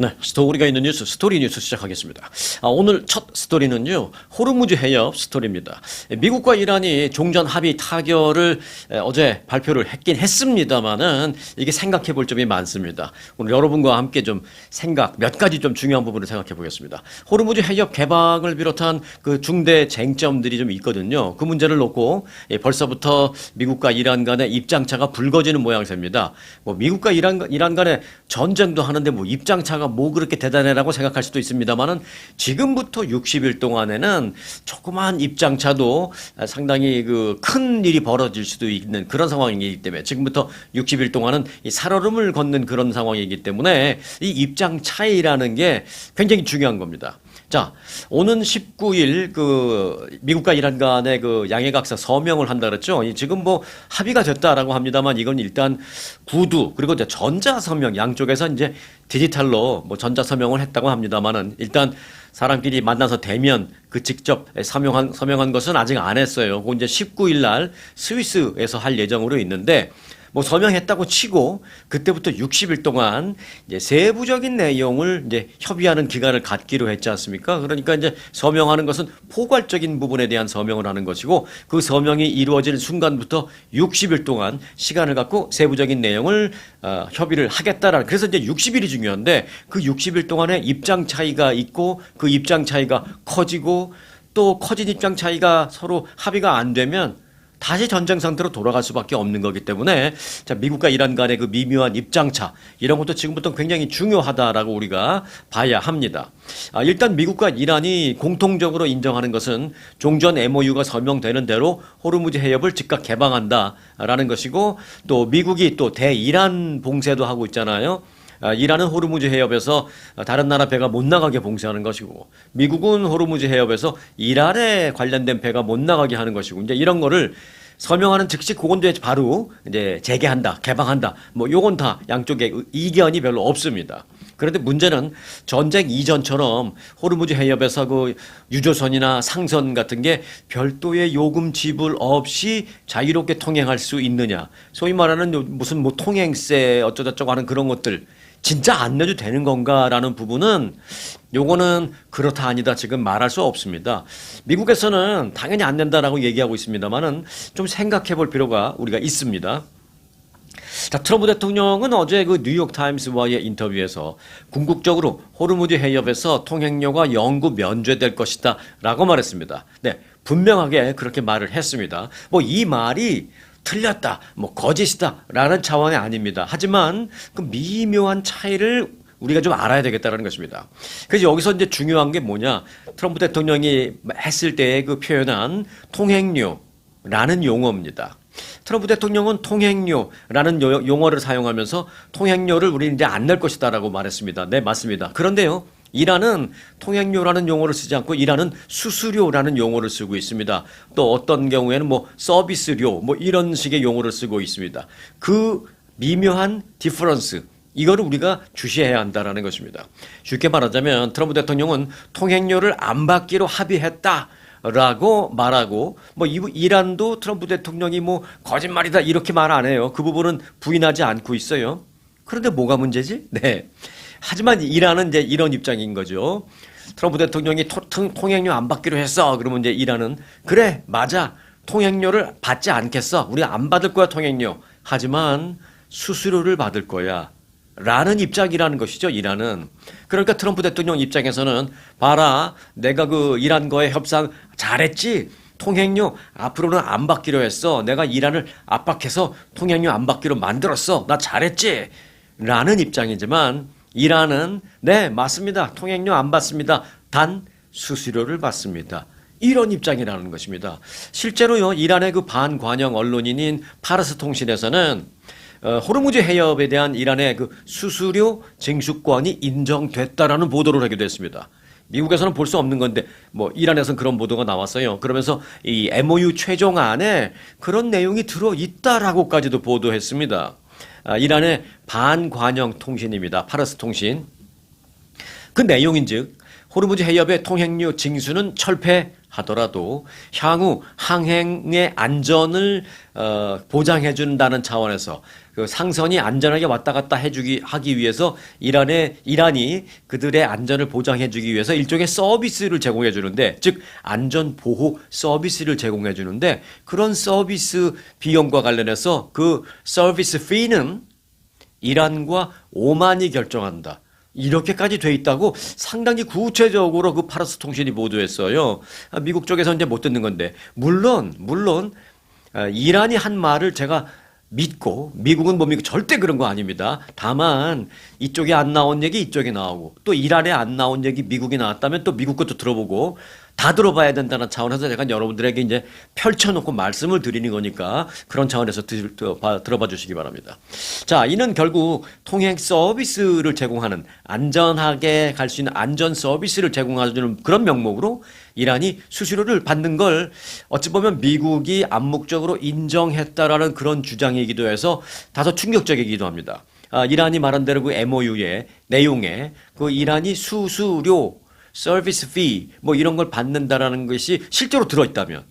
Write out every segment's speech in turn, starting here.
네, 스토리가 있는 뉴스, 스토리 뉴스 시작하겠습니다. 오늘 첫 스토리는요, 호르무즈 해협 스토리입니다. 미국과 이란이 종전 합의 타결을 어제 발표를 했긴 했습니다만은 이게 생각해 볼 점이 많습니다. 오늘 여러분과 함께 좀 몇 가지 좀 중요한 부분을 생각해 보겠습니다. 호르무즈 해협 개방을 비롯한 그 중대 쟁점들이 좀 있거든요. 그 문제를 놓고 벌써부터 미국과 이란 간의 입장차가 불거지는 모양새입니다. 뭐 미국과 이란 간의 전쟁도 하는데 뭐 입장차가 뭐 그렇게 대단해라고 생각할 수도 있습니다만은 지금부터 60일 동안에는 조그만 입장차도 상당히 그 큰 일이 벌어질 수도 있는 그런 상황이기 때문에 지금부터 60일 동안은 이 살얼음을 걷는 그런 상황이기 때문에 이 입장 차이라는 게 굉장히 중요한 겁니다. 자, 오는 19일 그 미국과 이란 간의 그 양해각서 서명을 한다 그랬죠. 지금 뭐 합의가 됐다라고 합니다만 이건 일단 구두 그리고 이제 전자 서명 양쪽에서 이제 디지털로 뭐 전자 서명을 했다고 합니다만은 일단 사람끼리 만나서 대면 그 직접 서명한 것은 아직 안 했어요. 그 이제 19일 날 스위스에서 할 예정으로 있는데 뭐 서명했다고 치고 그때부터 60일 동안 이제 세부적인 내용을 이제 협의하는 기간을 갖기로 했지 않습니까? 그러니까 이제 서명하는 것은 포괄적인 부분에 대한 서명을 하는 것이고 그 서명이 이루어질 순간부터 60일 동안 시간을 갖고 세부적인 내용을 협의를 하겠다라는 그래서 이제 60일이 중요한데 그 60일 동안에 입장 차이가 있고 그 입장 차이가 커지고 또 커진 입장 차이가 서로 합의가 안 되면 다시 전쟁 상태로 돌아갈 수밖에 없는 거기 때문에 자, 미국과 이란 간의 그 미묘한 입장차 이런 것도 지금부터 굉장히 중요하다라고 우리가 봐야 합니다. 일단 미국과 이란이 공통적으로 인정하는 것은 종전 MOU가 서명되는 대로 호르무즈 해협을 즉각 개방한다라는 것이고 또 미국이 또 대이란 봉쇄도 하고 있잖아요. 이란은 호르무즈 해협에서 다른 나라 배가 못 나가게 봉쇄하는 것이고 미국은 호르무즈 해협에서 이란에 관련된 배가 못 나가게 하는 것이고 이제 이런 거를 서명하는 즉시 그건 이제 바로 이제 재개한다, 개방한다. 뭐 요건 다 양쪽에 이견이 별로 없습니다. 그런데 문제는 전쟁 이전처럼 호르무즈 해협에서 그 유조선이나 상선 같은 게 별도의 요금 지불 없이 자유롭게 통행할 수 있느냐. 소위 말하는 무슨 뭐 통행세 어쩌고저쩌고 하는 그런 것들 진짜 안 내도 되는 건가라는 부분은 요거는 그렇다 아니다 지금 말할 수 없습니다. 미국에서는 당연히 안 된다라고 얘기하고 있습니다만은 좀 생각해 볼 필요가 우리가 있습니다. 자, 트럼프 대통령은 어제 그 뉴욕 타임스와의 인터뷰에서 궁극적으로 호르무즈 해협에서 통행료가 영구 면제될 것이다 라고 말했습니다. 네, 분명하게 그렇게 말을 했습니다. 뭐 이 말이 틀렸다, 뭐 거짓이다 라는 차원이 아닙니다. 하지만 그 미묘한 차이를 우리가 좀 알아야 되겠다는 것입니다. 그래서 여기서 이제 중요한 게 뭐냐. 트럼프 대통령이 했을 때 그 표현한 통행료라는 용어입니다. 트럼프 대통령은 통행료라는 용어를 사용하면서 통행료를 우리는 이제 안 낼 것이다라고 말했습니다. 네, 맞습니다. 그런데요. 이란은 통행료라는 용어를 쓰지 않고 이란은 수수료라는 용어를 쓰고 있습니다. 또 어떤 경우에는 뭐 서비스료 뭐 이런 식의 용어를 쓰고 있습니다. 그 미묘한 디퍼런스 이거를 우리가 주시해야 한다라는 것입니다. 쉽게 말하자면 트럼프 대통령은 통행료를 안 받기로 합의했다라고 말하고 뭐 이란도 트럼프 대통령이 뭐 거짓말이다 이렇게 말 안 해요. 그 부분은 부인하지 않고 있어요. 그런데 뭐가 문제지? 네. 하지만 이란은 이제 이런 입장인 거죠. 트럼프 대통령이 통행료 안 받기로 했어. 그러면 이제 이란은 그래 맞아 통행료를 받지 않겠어. 우리 안 받을 거야 통행료. 하지만 수수료를 받을 거야. 라는 입장이라는 것이죠. 이란은. 그러니까 트럼프 대통령 입장에서는 봐라 내가 그 이란과의 협상 잘했지. 통행료 앞으로는 안 받기로 했어. 내가 이란을 압박해서 통행료 안 받기로 만들었어. 나 잘했지. 라는 입장이지만 이란은 네 맞습니다. 통행료 안 받습니다. 단 수수료를 받습니다. 이런 입장이라는 것입니다. 실제로요 이란의 그 반관영 언론인인 파르스 통신에서는 호르무즈 해협에 대한 이란의 그 수수료 징수권이 인정됐다라는 보도를 하기도 했습니다. 미국에서는 볼 수 없는 건데 뭐 이란에서는 그런 보도가 나왔어요. 그러면서 이 MOU 최종안에 그런 내용이 들어 있다라고까지도 보도했습니다. 이란의 반관영 통신입니다. 파르스 통신. 그 내용인즉 호르무즈 해협의 통행료 징수는 철폐 하더라도 향후 항행의 안전을 보장해 준다는 차원에서 그 상선이 안전하게 왔다 갔다 하기 위해서 이란이 그들의 안전을 보장해 주기 위해서 일종의 서비스를 제공해 주는데, 즉 안전 보호 서비스를 제공해 주는데, 그런 서비스 비용과 관련해서 그 서비스 피는 이란과 오만이 결정한다. 이렇게까지 돼 있다고 상당히 구체적으로 그 파르스 통신이 보도했어요. 미국 쪽에서 이제 못 듣는 건데, 물론 이란이 한 말을 제가 믿고, 미국은 못 믿고 절대 그런 거 아닙니다. 다만 이쪽에 안 나온 얘기 이쪽에 나오고, 또 이란에 안 나온 얘기 미국이 나왔다면 또 미국 것도 들어보고, 다 들어봐야 된다는 차원에서 제가 여러분들에게 이제 펼쳐놓고 말씀을 드리는 거니까 그런 차원에서 들어봐 주시기 바랍니다. 자, 이는 결국 통행 서비스를 제공하는, 안전하게 갈 수 있는 안전 서비스를 제공해주는 그런 명목으로 이란이 수수료를 받는 걸 어찌 보면 미국이 암묵적으로 인정했다라는 그런 주장이기도 해서 다소 충격적이기도 합니다. 이란이 말한 대로 그 MOU의 내용에 그 이란이 수수료, 서비스 피 뭐 이런 걸 받는다라는 것이 실제로 들어있다면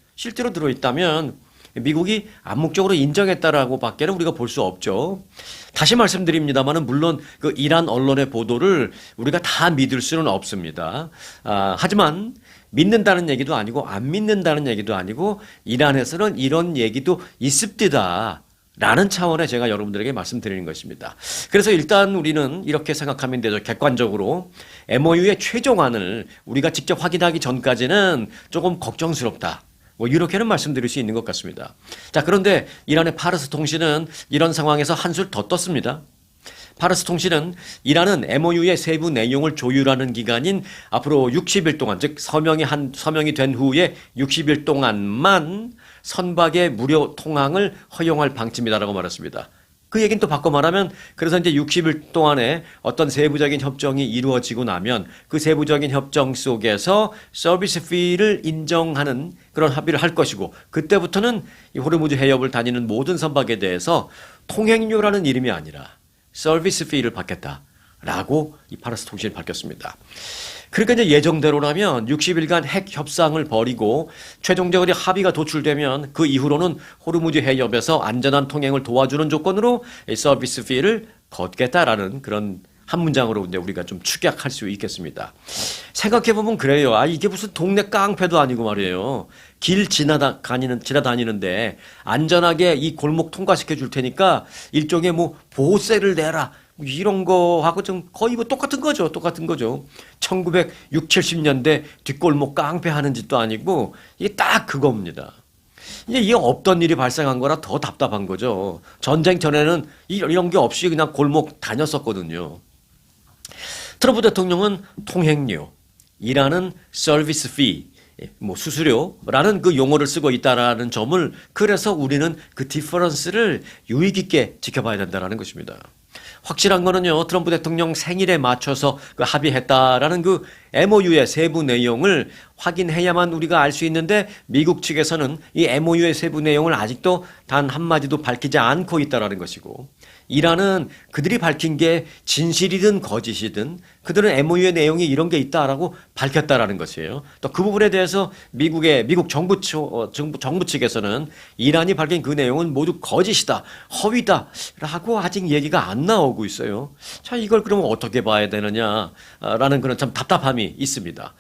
미국이 암묵적으로 인정했다라고 밖에는 우리가 볼 수 없죠. 다시 말씀드립니다만은 물론 그 이란 언론의 보도를 우리가 다 믿을 수는 없습니다. 하지만 믿는다는 얘기도 아니고 안 믿는다는 얘기도 아니고 이란에서는 이런 얘기도 있습니다. 라는 차원에 제가 여러분들에게 말씀드리는 것입니다. 그래서 일단 우리는 이렇게 생각하면 되죠. 객관적으로 MOU의 최종안을 우리가 직접 확인하기 전까지는 조금 걱정스럽다. 뭐 이렇게는 말씀드릴 수 있는 것 같습니다. 자, 그런데 이란의 파르스 통신은 이런 상황에서 한술 더 떴습니다. 파르스 통신은 이란은 MOU의 세부 내용을 조율하는 기간인 앞으로 60일 동안, 즉 서명이 된 후에 60일 동안만 선박의 무료 통항을 허용할 방침이다라고 말했습니다. 그 얘기는 또 바꿔 말하면, 그래서 이제 60일 동안에 어떤 세부적인 협정이 이루어지고 나면 그 세부적인 협정 속에서 서비스 피를 인정하는 그런 합의를 할 것이고, 그때부터는 이 호르무즈 해협을 다니는 모든 선박에 대해서 통행료라는 이름이 아니라 서비스 피를 받겠다라고 이 파르스 통신이 밝혔습니다. 그러니까 이제 예정대로라면 60일간 핵 협상을 벌이고 최종적으로 합의가 도출되면 그 이후로는 호르무즈 해협에서 안전한 통행을 도와주는 조건으로 서비스 피를 걷겠다라는 그런 한 문장으로 이제 우리가 좀 축약할 수 있겠습니다. 생각해 보면 그래요. 이게 무슨 동네 깡패도 아니고 말이에요. 길 지나다니는데 안전하게 이 골목 통과시켜 줄 테니까 일종의 뭐 보호세를 내라, 이런 거하고 좀 거의 뭐 똑같은 거죠. 1960, 70년대 뒷골목 깡패 하는 짓도 아니고 이게 딱 그겁니다. 이게 없던 일이 발생한 거라 더 답답한 거죠. 전쟁 전에는 이런 게 없이 그냥 골목 다녔었거든요. 트럼프 대통령은 통행료, 이란은 서비스 피, 뭐 수수료라는 그 용어를 쓰고 있다라는 점을, 그래서 우리는 그 디퍼런스를 유의 깊게 지켜봐야 된다라는 것입니다. 확실한 거는요, 트럼프 대통령 생일에 맞춰서 그 합의했다라는 그 MOU의 세부 내용을 확인해야만 우리가 알 수 있는데, 미국 측에서는 이 MOU의 세부 내용을 아직도 단 한마디도 밝히지 않고 있다라는 것이고, 이란은 그들이 밝힌 게 진실이든 거짓이든 그들은 MOU의 내용이 이런 게 있다라고 밝혔다라는 것이에요. 또 그 부분에 대해서 미국 정부 측에서는 이란이 밝힌 그 내용은 모두 거짓이다, 허위다라고 아직 얘기가 안 나오고 있어요. 자, 이걸 그러면 어떻게 봐야 되느냐라는 그런 참 답답함이 있습니다.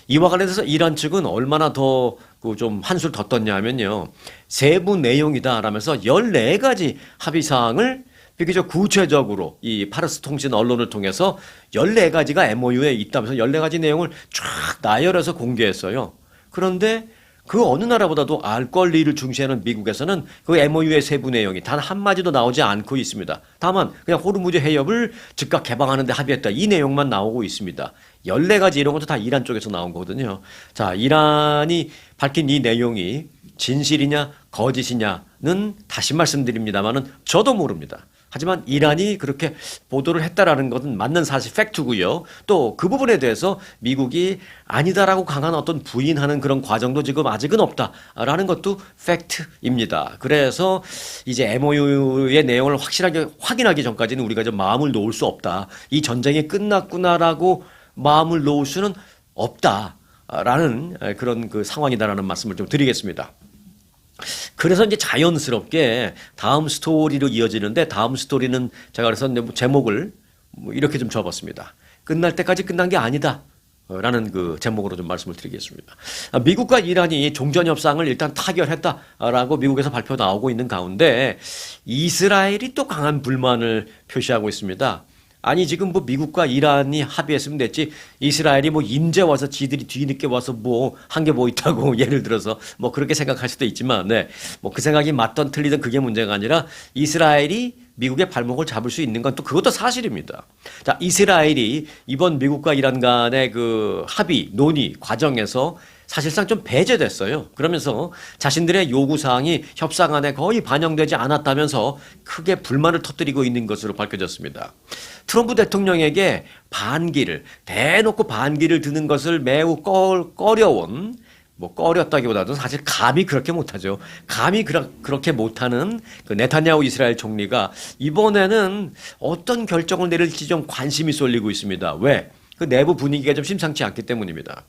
이와 관련해서 이란 측은 얼마나 더 좀 한술 더 떴냐면요, 세부 내용이다 라면서 14가지 합의사항을 비교적 구체적으로 이 파르스 통신 언론을 통해서 14가지가 MOU에 있다면서 14가지 내용을 쫙 나열해서 공개했어요. 그런데 그 어느 나라보다도 알 권리를 중시하는 미국에서는 그 MOU의 세부 내용이 단 한마디도 나오지 않고 있습니다. 다만 그냥 호르무즈 해협을 즉각 개방하는 데 합의했다, 이 내용만 나오고 있습니다. 14가지 이런 것도 다 이란 쪽에서 나온 거거든요. 자, 이란이 밝힌 이 내용이 진실이냐 거짓이냐는 다시 말씀드립니다만은 저도 모릅니다. 하지만 이란이 그렇게 보도를 했다라는 것은 맞는 사실, 팩트고요. 또 그 부분에 대해서 미국이 아니다라고 강한 어떤 부인하는 그런 과정도 지금 아직은 없다라는 것도 팩트입니다. 그래서 이제 MOU의 내용을 확실하게 확인하기 전까지는 우리가 좀 마음을 놓을 수 없다. 이 전쟁이 끝났구나라고 마음을 놓을 수는 없다. 라는 그런 그 상황이다라는 말씀을 좀 드리겠습니다. 그래서 이제 자연스럽게 다음 스토리로 이어지는데, 다음 스토리는 제가 그래서 제목을 뭐 이렇게 좀 적었습니다. 끝날 때까지 끝난 게 아니다. 라는 그 제목으로 좀 말씀을 드리겠습니다. 미국과 이란이 종전협상을 일단 타결했다라고 미국에서 발표 나오고 있는 가운데 이스라엘이 또 강한 불만을 표시하고 있습니다. 아니 지금 뭐 미국과 이란이 합의했으면 됐지 이스라엘이 뭐 인제 와서 지들이 뒤늦게 와서 뭐 한 게 뭐 있다고 예를 들어서 뭐 그렇게 생각할 수도 있지만 네. 뭐 그 생각이 맞던 틀리던 그게 문제가 아니라 이스라엘이 미국의 발목을 잡을 수 있는 건 또 그것도 사실입니다. 자, 이스라엘이 이번 미국과 이란 간의 그 합의, 논의 과정에서 사실상 좀 배제됐어요. 그러면서 자신들의 요구사항이 협상안에 거의 반영되지 않았다면서 크게 불만을 터뜨리고 있는 것으로 밝혀졌습니다. 트럼프 대통령에게 대놓고 반기를 드는 것을 매우 꺼려온, 뭐 꺼렸다기보다도 사실 감히 그렇게 못하죠. 감히 그렇게 못하는 그 네타냐후 이스라엘 총리가 이번에는 어떤 결정을 내릴지 좀 관심이 쏠리고 있습니다. 왜? 그 내부 분위기가 좀 심상치 않기 때문입니다.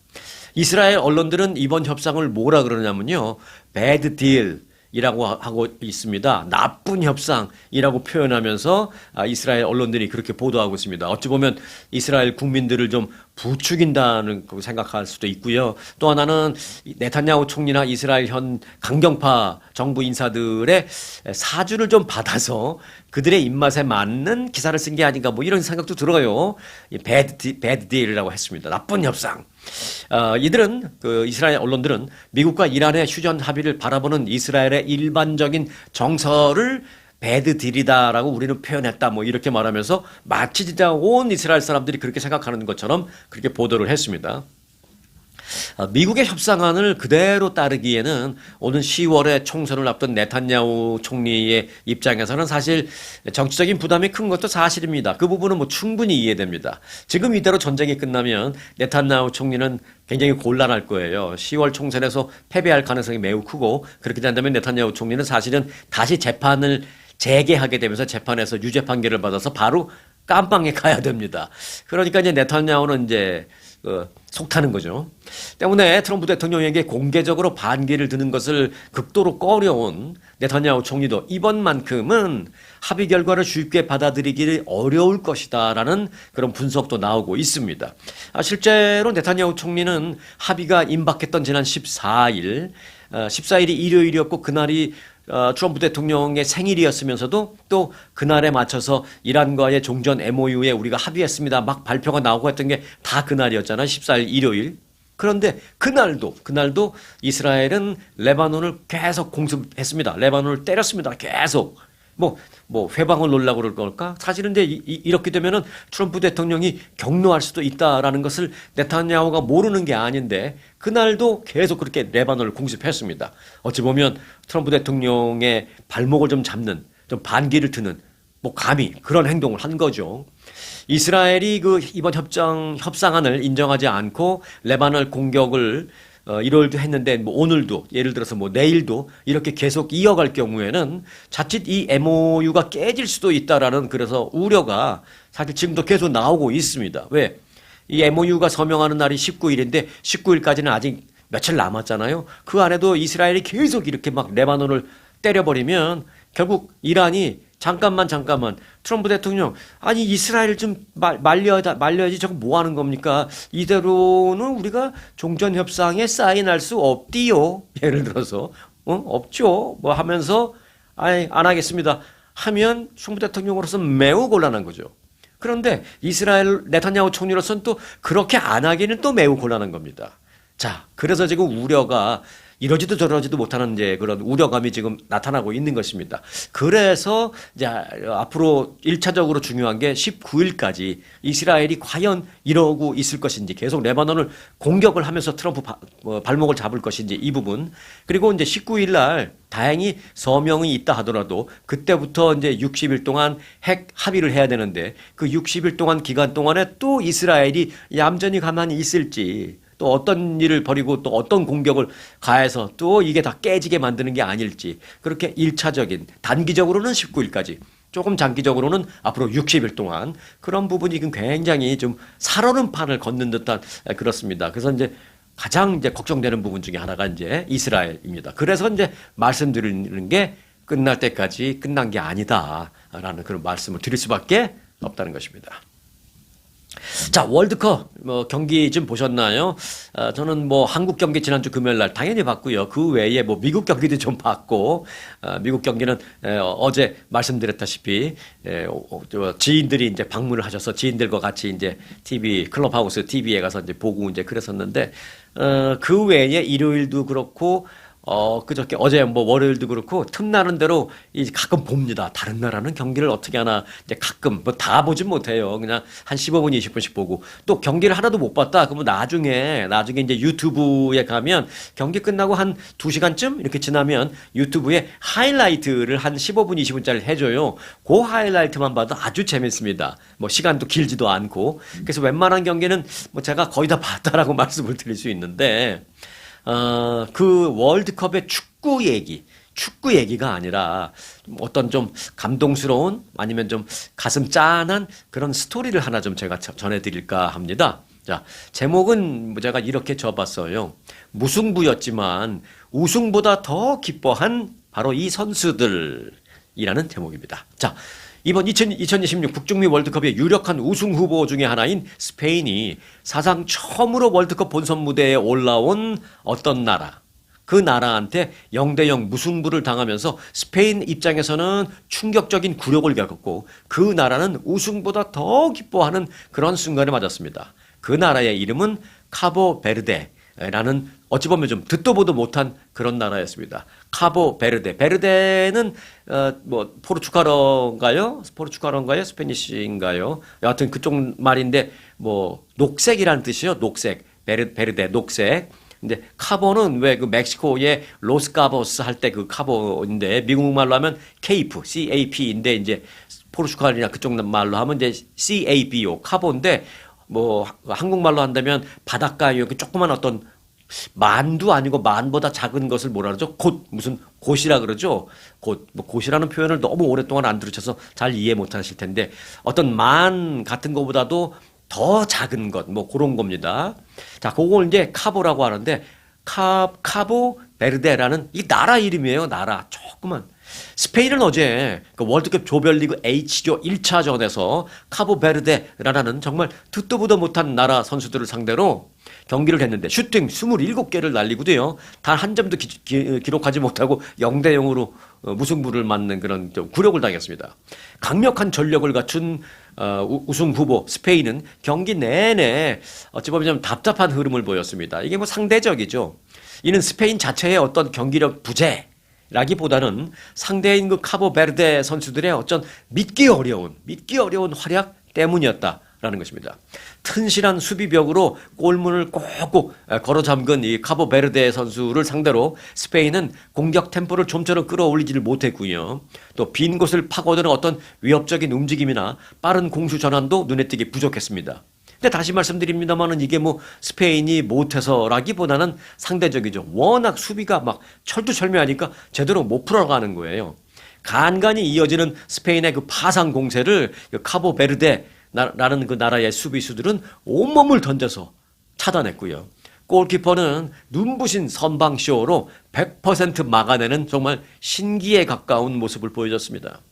이스라엘 언론들은 이번 협상을 뭐라 그러냐면요. bad deal이라고 하고 있습니다. 나쁜 협상이라고 표현하면서 이스라엘 언론들이 그렇게 보도하고 있습니다. 어찌 보면 이스라엘 국민들을 좀 부추긴다는 거 생각할 수도 있고요. 또 하나는 네타냐후 총리나 이스라엘 현 강경파 정부 인사들의 사주를 좀 받아서 그들의 입맛에 맞는 기사를 쓴 게 아닌가 뭐 이런 생각도 들어요. bad deal이라고 했습니다. 나쁜 협상. 이들은 그 이스라엘 언론들은 미국과 이란의 휴전 합의를 바라보는 이스라엘의 일반적인 정서를 배드 딜이다라고 우리는 표현했다 뭐 이렇게 말하면서 마치 진짜 온 이스라엘 사람들이 그렇게 생각하는 것처럼 그렇게 보도를 했습니다. 미국의 협상안을 그대로 따르기에는 오는 10월에 총선을 앞둔 네타냐후 총리의 입장에서는 사실 정치적인 부담이 큰 것도 사실입니다. 그 부분은 뭐 충분히 이해됩니다. 지금 이대로 전쟁이 끝나면 네타냐후 총리는 굉장히 곤란할 거예요. 10월 총선에서 패배할 가능성이 매우 크고 그렇게 된다면 네타냐후 총리는 사실은 다시 재판을 재개하게 되면서 재판에서 유죄 판결을 받아서 바로 깜빵에 가야 됩니다. 그러니까 이제 네타냐후는 이제 속타는 거죠. 때문에 트럼프 대통령에게 공개적으로 반기를 드는 것을 극도로 꺼려온 네타냐후 총리도 이번만큼은 합의 결과를 쉽게 받아들이기 어려울 것이다라는 그런 분석도 나오고 있습니다. 실제로 네타냐후 총리는 합의가 임박했던 지난 14일이 일요일이었고 그날이 트럼프 대통령의 생일이었으면서도 또 그날에 맞춰서 이란과의 종전 MOU에 우리가 합의했습니다. 막 발표가 나오고 했던 게 다 그날이었잖아요. 14일 일요일. 그런데 그날도 이스라엘은 레바논을 계속 공습했습니다. 레바논을 때렸습니다. 계속. 뭐 회방을 놓으려고 그럴 걸까? 사실은 이제 이렇게 되면은 트럼프 대통령이 격노할 수도 있다라는 것을 네타냐후가 모르는 게 아닌데 그날도 계속 그렇게 레바논을 공습했습니다. 어찌 보면 트럼프 대통령의 발목을 좀 잡는, 좀 반기를 드는 뭐 감히 그런 행동을 한 거죠. 이스라엘이 그 이번 협상안을 인정하지 않고 레바논 공격을 일요일도 했는데 뭐 오늘도 예를 들어서 뭐 내일도 이렇게 계속 이어갈 경우에는 자칫 이 MOU가 깨질 수도 있다라는 그래서 우려가 사실 지금도 계속 나오고 있습니다. 왜? 이 MOU가 서명하는 날이 19일인데 19일까지는 아직 며칠 남았잖아요. 그 안에도 이스라엘이 계속 이렇게 막 레바논을 때려버리면 결국 이란이 잠깐만 트럼프 대통령 아니 이스라엘 좀 말려야지 저거 뭐 하는 겁니까? 이대로는 우리가 종전협상에 사인할 수 없디요. 예를 들어서 없죠. 뭐 하면서 아니 안 하겠습니다. 하면 트럼프 대통령으로서는 매우 곤란한 거죠. 그런데 이스라엘 네타냐후 총리로서는 또 그렇게 안 하기는 또 매우 곤란한 겁니다. 자, 그래서 지금 우려가 이러지도 저러지도 못하는 이제 그런 우려감이 지금 나타나고 있는 것입니다. 그래서 이제 앞으로 1차적으로 중요한 게 19일까지 이스라엘이 과연 이러고 있을 것인지 계속 레바논을 공격을 하면서 트럼프 발목을 잡을 것인지 이 부분 그리고 이제 19일 날 다행히 서명이 있다 하더라도 그때부터 이제 60일 동안 핵 합의를 해야 되는데 그 60일 동안 기간 동안에 또 이스라엘이 얌전히 가만히 있을지 또 어떤 일을 벌이고 또 어떤 공격을 가해서 또 이게 다 깨지게 만드는 게 아닐지 그렇게 1차적인 단기적으로는 19일까지 조금 장기적으로는 앞으로 60일 동안 그런 부분이 굉장히 좀 살얼음 판을 걷는 듯한 그렇습니다. 그래서 이제 가장 이제 걱정되는 부분 중에 하나가 이제 이스라엘입니다. 그래서 이제 말씀드리는 게 끝날 때까지 끝난 게 아니다라는 그런 말씀을 드릴 수밖에 없다는 것입니다. 자, 월드컵 경기 좀 보셨나요? 저는 한국 경기 지난주 금요일 날 당연히 봤고요. 그 외에 미국 경기도 좀 봤고, 미국 경기는 어제 말씀드렸다시피 지인들이 이제 방문을 하셔서 지인들과 같이 이제 클럽하우스 TV에 가서 이제 보고 이제 그랬었는데, 그 외에 일요일도 그렇고 그저께 어제 월요일도 그렇고 틈나는 대로 가끔 봅니다. 다른 나라는 경기를 어떻게 하나 이제 가끔 다 보진 못해요. 그냥 한 15분, 20분씩 보고 또 경기를 하나도 못 봤다. 그러면 나중에 이제 유튜브에 가면 경기 끝나고 한 2시간쯤 이렇게 지나면 유튜브에 하이라이트를 한 15분, 20분짜리 해줘요. 그 하이라이트만 봐도 아주 재밌습니다. 시간도 길지도 않고. 그래서 웬만한 경기는 제가 거의 다 봤다라고 말씀을 드릴 수 있는데, 그 월드컵의 축구 얘기가 아니라 어떤 좀 감동스러운 아니면 좀 가슴 짠한 그런 스토리를 하나 좀 제가 전해드릴까 합니다. 자, 제목은 제가 이렇게 줘봤어요. 무승부였지만 우승보다 더 기뻐한 바로 이 선수들이라는 제목입니다. 자, 이번 2026 북중미 월드컵의 유력한 우승 후보 중에 하나인 스페인이 사상 처음으로 월드컵 본선 무대에 올라온 어떤 나라, 그 나라한테 0대0 무승부를 당하면서 스페인 입장에서는 충격적인 굴욕을 겪었고 그 나라는 우승보다 더 기뻐하는 그런 순간을 맞았습니다. 그 나라의 이름은 카보베르데라는 어찌 보면 좀 듣도 보도 못한 그런 나라였습니다. 카보베르데는 포르투갈어인가요? 스페니쉬인가요? 여하튼 그쪽 말인데 녹색이라는 뜻이요. 녹색, 베르데 녹색. 근데 카보는 왜 그 멕시코의 로스카보스 할 때 그 카보인데 미국 말로 하면 케이프, CAP인데 이제 포르투갈이나 그쪽 말로 하면 이제 CABO, 카보인데 한국말로 한다면 바닷가에 이렇게 조그만 어떤 만도 아니고 만보다 작은 것을 뭐라 그러죠? 무슨 곳이라 그러죠? 곳이라는 표현을 너무 오랫동안 안 들으셔서 잘 이해 못 하실 텐데 어떤 만 같은 것보다도 더 작은 것, 그런 겁니다. 자, 그걸 이제 카보라고 하는데 카보 베르데라는 이 나라 이름이에요. 나라. 조그만. 스페인은 어제 그 월드컵 조별리그 H조 1차전에서 카보베르데라는 정말 듣도 보도 못한 나라 선수들을 상대로 경기를 했는데 슈팅 27개를 날리고도요. 단 한 점도 기록하지 못하고 0대0으로 무승부를 맞는 그런 좀 굴욕을 당했습니다. 강력한 전력을 갖춘 우승 후보 스페인은 경기 내내 어찌 보면 좀 답답한 흐름을 보였습니다. 이게 상대적이죠. 이는 스페인 자체의 어떤 경기력 부재 라기보다는 상대인 그 카보베르데 선수들의 어쩐 믿기 어려운 활약 때문이었다라는 것입니다. 튼실한 수비벽으로 골문을 꼭꼭 걸어 잠근 이 카보베르데 선수를 상대로 스페인은 공격 템포를 좀처럼 끌어올리지를 못했고요. 또 빈 곳을 파고드는 어떤 위협적인 움직임이나 빠른 공수 전환도 눈에 띄게 부족했습니다. 근데 다시 말씀드립니다만은 이게 스페인이 못해서라기보다는 상대적이죠. 워낙 수비가 철두철미하니까 제대로 못 풀어가는 거예요. 간간히 이어지는 스페인의 그 파상 공세를 카보베르데라는 그 나라의 수비수들은 온몸을 던져서 차단했고요. 골키퍼는 눈부신 선방쇼로 100% 막아내는 정말 신기에 가까운 모습을 보여줬습니다.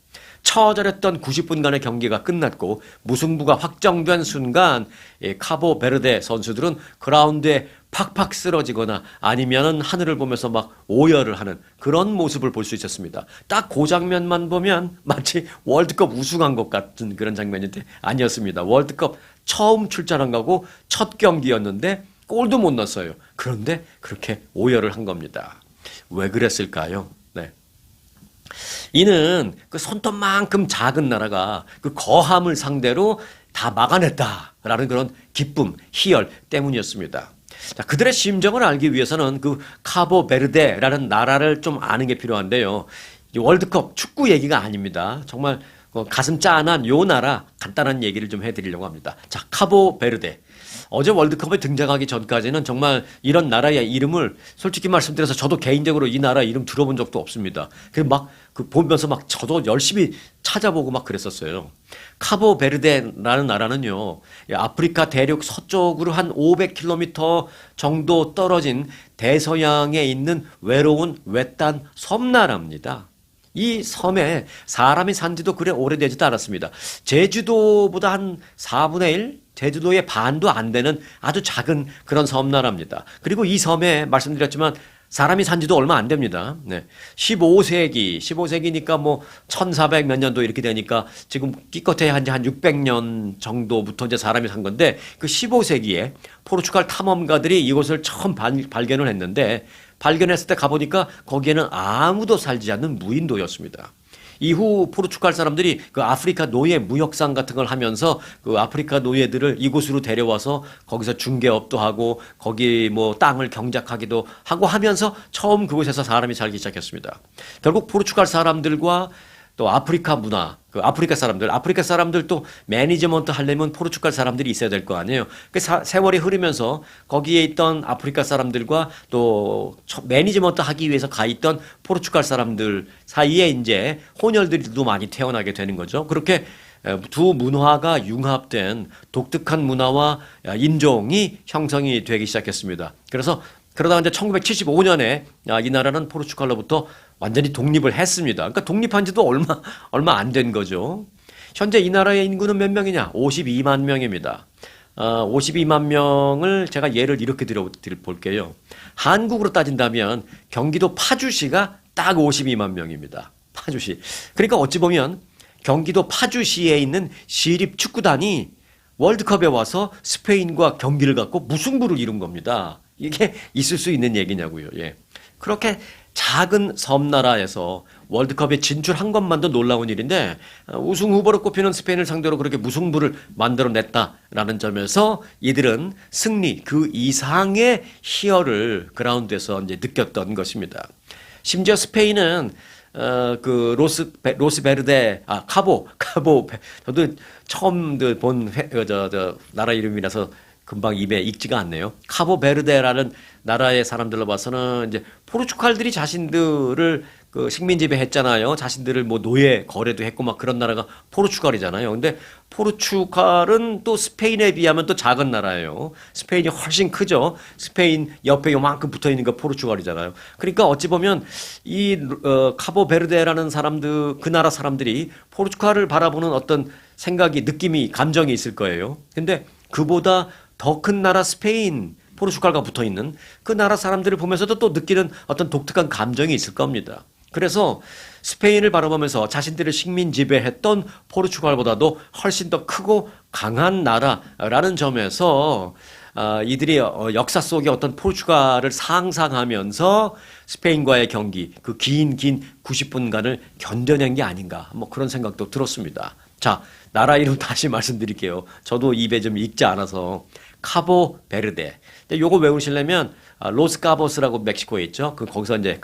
처절했던 90분간의 경기가 끝났고 무승부가 확정된 순간 카보베르데 선수들은 그라운드에 팍팍 쓰러지거나 아니면은 하늘을 보면서 오열을 하는 그런 모습을 볼 수 있었습니다. 딱 그 장면만 보면 마치 월드컵 우승한 것 같은 그런 장면인데 아니었습니다. 월드컵 처음 출전한 거고 첫 경기였는데 골도 못 넣었어요. 그런데 그렇게 오열을 한 겁니다. 왜 그랬을까요? 이는 그 손톱만큼 작은 나라가 그 거함을 상대로 다 막아냈다라는 그런 기쁨, 희열 때문이었습니다. 자, 그들의 심정을 알기 위해서는 그 카보베르데라는 나라를 좀 아는 게 필요한데요. 이 월드컵 축구 얘기가 아닙니다. 정말 가슴 짠한 요 나라 간단한 얘기를 좀 해드리려고 합니다. 자, 카보베르데. 어제 월드컵에 등장하기 전까지는 정말 이런 나라의 이름을 솔직히 말씀드려서 저도 개인적으로 이 나라 이름 들어본 적도 없습니다. 그 보면서 막 저도 열심히 찾아보고 막 그랬었어요. 카보베르데라는 나라는요, 아프리카 대륙 서쪽으로 한 500km 정도 떨어진 대서양에 있는 외로운 외딴 섬나라입니다. 이 섬에 사람이 산 지도 그래 오래되지도 않았습니다. 제주도보다 한 4분의 1? 제주도의 반도 안 되는 아주 작은 그런 섬나라입니다. 그리고 이 섬에 말씀드렸지만 사람이 산 지도 얼마 안 됩니다. 네. 15세기니까 뭐 1400 몇 년도 이렇게 되니까 지금 기껏해야 한 600년 정도부터 이제 사람이 산 건데 그 15세기에 포르투갈 탐험가들이 이곳을 처음 발견을 했는데 발견했을 때 가보니까 거기에는 아무도 살지 않는 무인도였습니다. 이후 포르투갈 사람들이 그 아프리카 노예 무역상 같은 걸 하면서 그 아프리카 노예들을 이곳으로 데려와서 거기서 중개업도 하고 거기 뭐 땅을 경작하기도 하고 하면서 처음 그곳에서 사람이 살기 시작했습니다. 결국 포르투갈 사람들과 또 아프리카 문화, 그 아프리카 사람들도 매니지먼트 하려면 포르투갈 사람들이 있어야 될 거 아니에요. 그 세월이 흐르면서 거기에 있던 아프리카 사람들과 또 매니지먼트 하기 위해서 가 있던 포르투갈 사람들 사이에 이제 혼혈들도 많이 태어나게 되는 거죠. 그렇게 두 문화가 융합된 독특한 문화와 인종이 형성이 되기 시작했습니다. 그러다가 이제 1975년에 이 나라는 포르투갈로부터 완전히 독립을 했습니다. 그러니까 독립한 지도 얼마 안 된 거죠. 현재 이 나라의 인구는 몇 명이냐? 52만 명입니다. 52만 명을 제가 예를 이렇게 드려볼게요. 한국으로 따진다면 경기도 파주시가 딱 52만 명입니다. 파주시. 그러니까 어찌 보면 경기도 파주시에 있는 시립 축구단이 월드컵에 와서 스페인과 경기를 갖고 무승부를 이룬 겁니다. 이게 있을 수 있는 얘기냐고요. 예. 그렇게 작은 섬나라에서 월드컵에 진출한 것만도 놀라운 일인데 우승 후보로 꼽히는 스페인을 상대로 그렇게 무승부를 만들어냈다라는 점에서 이들은 승리 그 이상의 희열을 그라운드에서 이제 느꼈던 것입니다. 심지어 스페인은 그 로스베르데 저도 처음 본 나라 이름이라서 금방 입에 익지가 않네요. 카보베르데라는 나라의 사람들로 봐서는 이제 포르투갈들이 자신들을 그 식민 지배했잖아요. 자신들을 뭐 노예 거래도 했고 막 그런 나라가 포르투갈이잖아요. 근데 포르투갈은 또 스페인에 비하면 또 작은 나라예요. 스페인이 훨씬 크죠. 스페인 옆에 요만큼 붙어 있는 거 포르투갈이잖아요. 그러니까 어찌 보면 이 카보베르데라는 사람들 그 나라 사람들이 포르투갈을 바라보는 어떤 생각이 느낌이 감정이 있을 거예요. 근데 그보다 더 큰 나라 스페인, 포르투갈과 붙어 있는 그 나라 사람들을 보면서도 또 느끼는 어떤 독특한 감정이 있을 겁니다. 그래서 스페인을 바라보면서 자신들을 식민 지배했던 포르투갈보다도 훨씬 더 크고 강한 나라라는 점에서 이들이 역사 속의 어떤 포르투갈을 상상하면서 스페인과의 경기, 그 긴 90분간을 견뎌낸 게 아닌가, 뭐 그런 생각도 들었습니다. 자, 나라 이름 다시 말씀드릴게요. 저도 입에 좀 익지 않아서. 카보베르데. 요거 외우시려면 로스카보스라고 멕시코에 있죠. 거기서 이제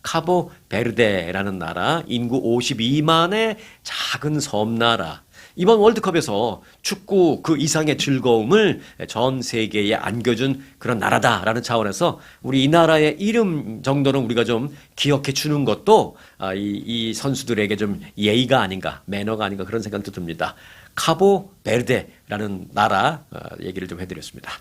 카보베르데라는 나라, 인구 52만의 작은 섬나라. 이번 월드컵에서 축구 그 이상의 즐거움을 전 세계에 안겨준 그런 나라다라는 차원에서 우리 이 나라의 이름 정도는 우리가 좀 기억해 주는 것도 이 선수들에게 좀 예의가 아닌가, 매너가 아닌가 그런 생각도 듭니다. 카보베르데라는 나라 얘기를 좀 해드렸습니다.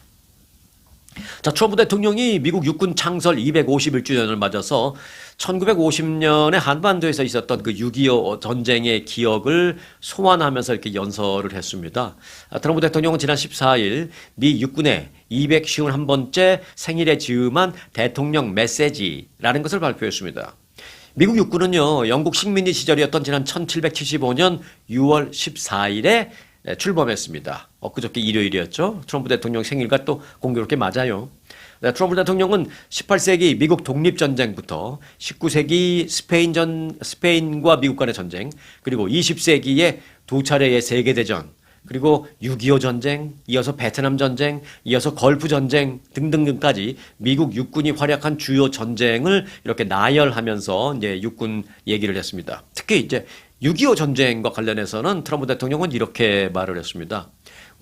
자, 트럼프 대통령이 미국 육군 창설 251주년을 맞아서 1950년에 한반도에서 있었던 그 6.25 전쟁의 기억을 소환하면서 이렇게 연설을 했습니다. 트럼프 대통령은 지난 14일 미 육군의 251번째 생일에 즈음한 대통령 메시지라는 것을 발표했습니다. 미국 육군은요, 영국 식민지 시절이었던 지난 1775년 6월 14일에 출범했습니다. 엊그저께 일요일이었죠. 트럼프 대통령 생일과 또 공교롭게 맞아요. 트럼프 대통령은 18세기 미국 독립전쟁부터 19세기 스페인과 미국 간의 전쟁, 그리고 20세기에 두 차례의 세계대전, 그리고 6.25 전쟁, 이어서 베트남 전쟁, 이어서 걸프 전쟁 등등등까지 미국 육군이 활약한 주요 전쟁을 이렇게 나열하면서 이제 육군 얘기를 했습니다. 특히 이제 6.25 전쟁과 관련해서는 트럼프 대통령은 이렇게 말을 했습니다.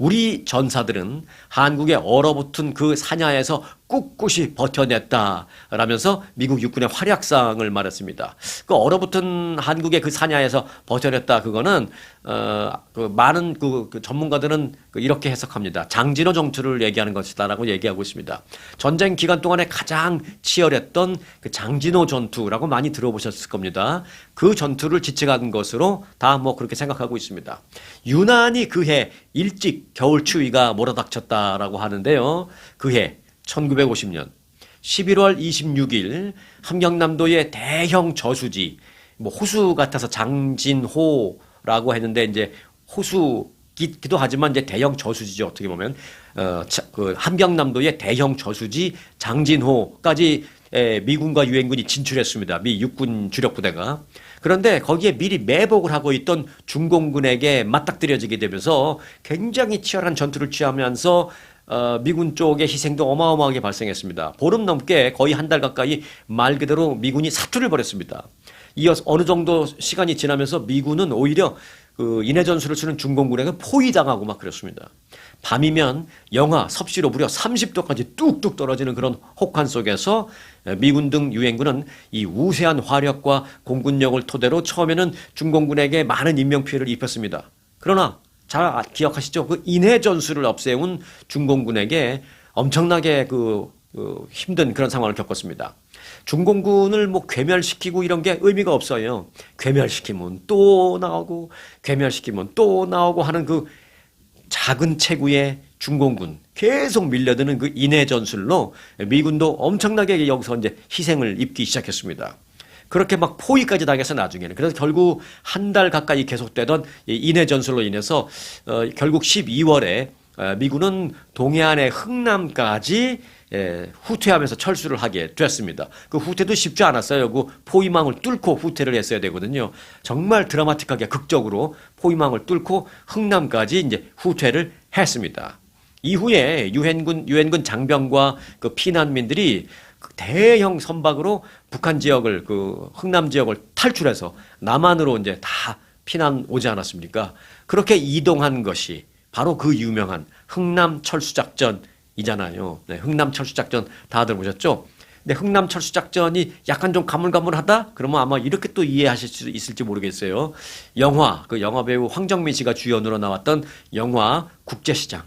우리 전사들은 한국에 얼어붙은 그 사냐에서 꿋꿋이 버텨냈다라면서 미국 육군의 활약상을 말했습니다. 그 얼어붙은 한국의 그 사냐에서 버텨냈다 그거는 그 많은 그 전문가들은 이렇게 해석합니다. 장진호 전투를 얘기하는 것이다라고 얘기하고 있습니다. 전쟁 기간 동안에 가장 치열했던 그 장진호 전투라고 많이 들어보셨을 겁니다. 그 전투를 지칭한 것으로 다 뭐 그렇게 생각하고 있습니다. 유난히 그해 일찍 겨울 추위가 몰아닥쳤다라고 하는데요. 그해 1950년 11월 26일 함경남도의 대형 저수지, 뭐 호수 같아서 장진호라고 했는데 이제 호수기도 하지만 이제 대형 저수지죠. 어떻게 보면 그 함경남도의 대형 저수지 장진호까지 미군과 유엔군이 진출했습니다. 미 육군 주력 부대가. 그런데 거기에 미리 매복을 하고 있던 중공군에게 맞닥뜨려지게 되면서 굉장히 치열한 전투를 취하면서 미군 쪽의 희생도 어마어마하게 발생했습니다. 보름 넘게 거의 한 달 가까이 말 그대로 미군이 사투를 벌였습니다. 이어서 어느 정도 시간이 지나면서 미군은 오히려 그 인해 전술을 치는 중공군에게 포위당하고 막 그랬습니다. 밤이면 영하 섭씨로 무려 30도까지 뚝뚝 떨어지는 그런 혹한 속에서 미군 등 유엔군은 이 우세한 화력과 공군력을 토대로 처음에는 중공군에게 많은 인명피해를 입혔습니다. 그러나 잘 기억하시죠? 그 인해 전술을 앞세운 중공군에게 엄청나게 힘든 그런 상황을 겪었습니다. 중공군을 뭐 괴멸시키고 이런 게 의미가 없어요. 괴멸시키면 또 나오고 괴멸시키면 또 나오고 하는 그 작은 체구의 중공군 계속 밀려드는 그 인해 전술로 미군도 엄청나게 여기서 이제 희생을 입기 시작했습니다. 그렇게 막 포위까지 당해서 나중에는 그래서 결국 한 달 가까이 계속되던 인해 전술로 인해서 결국 12월에 미군은 동해안의 흥남까지 후퇴하면서 철수를 하게 됐습니다. 그 후퇴도 쉽지 않았어요. 그 포위망을 뚫고 후퇴를 했어야 되거든요. 정말 드라마틱하게 극적으로 포위망을 뚫고 흥남까지 이제 후퇴를 했습니다. 이후에 유엔군 장병과 그 피난민들이 대형 선박으로 북한 지역을 그 흥남 지역을 탈출해서 남한으로 이제 다 피난 오지 않았습니까? 그렇게 이동한 것이 바로 그 유명한 흥남 철수 작전이잖아요. 네, 흥남 철수 작전 다들 보셨죠? 근데 흥남 철수 작전이 약간 좀 가물가물하다? 그러면 아마 이렇게 또 이해하실 수 있을지 모르겠어요. 그 영화 배우 황정민 씨가 주연으로 나왔던 영화 국제시장.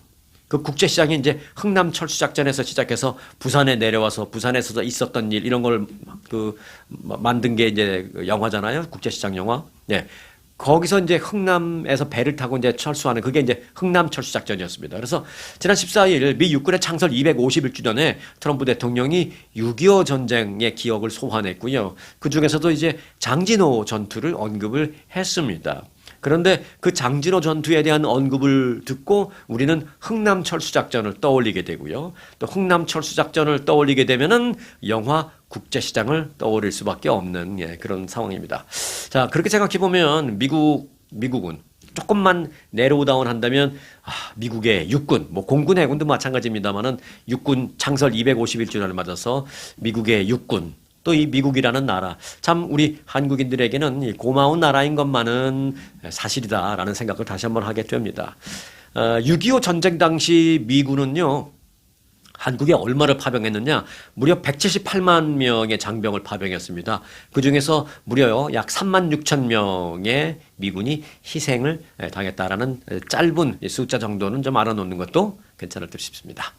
그 국제시장이 이제 흥남 철수 작전에서 시작해서 부산에 내려와서 부산에서 있었던 일 이런 걸 만든 게 이제 영화잖아요. 국제시장 영화. 네. 거기서 이제 흥남에서 배를 타고 이제 철수하는 그게 이제 흥남 철수 작전이었습니다. 그래서 지난 14일 미 육군의 창설 251주년에 트럼프 대통령이 6.25 전쟁의 기억을 소환했고요. 그 중에서도 이제 장진호 전투를 언급을 했습니다. 그런데 그 장진호 전투에 대한 언급을 듣고 우리는 흥남 철수 작전을 떠올리게 되고요. 또 흥남 철수 작전을 떠올리게 되면은 영화 국제시장을 떠올릴 수밖에 없는 그런 상황입니다. 자, 그렇게 생각해 보면 미국은 조금만 내로우다운 한다면 미국의 육군, 뭐 공군, 해군도 마찬가지입니다만은 육군 창설 251주년을 맞아서 미국의 육군 또 이 미국이라는 나라 참 우리 한국인들에게는 고마운 나라인 것만은 사실이다라는 생각을 다시 한번 하게 됩니다. 6.25 전쟁 당시 미군은요. 한국에 얼마를 파병했느냐? 무려 178만 명의 장병을 파병했습니다. 그중에서 무려 약 3만 6천 명의 미군이 희생을 당했다라는 짧은 숫자 정도는 좀 알아놓는 것도 괜찮을 듯 싶습니다.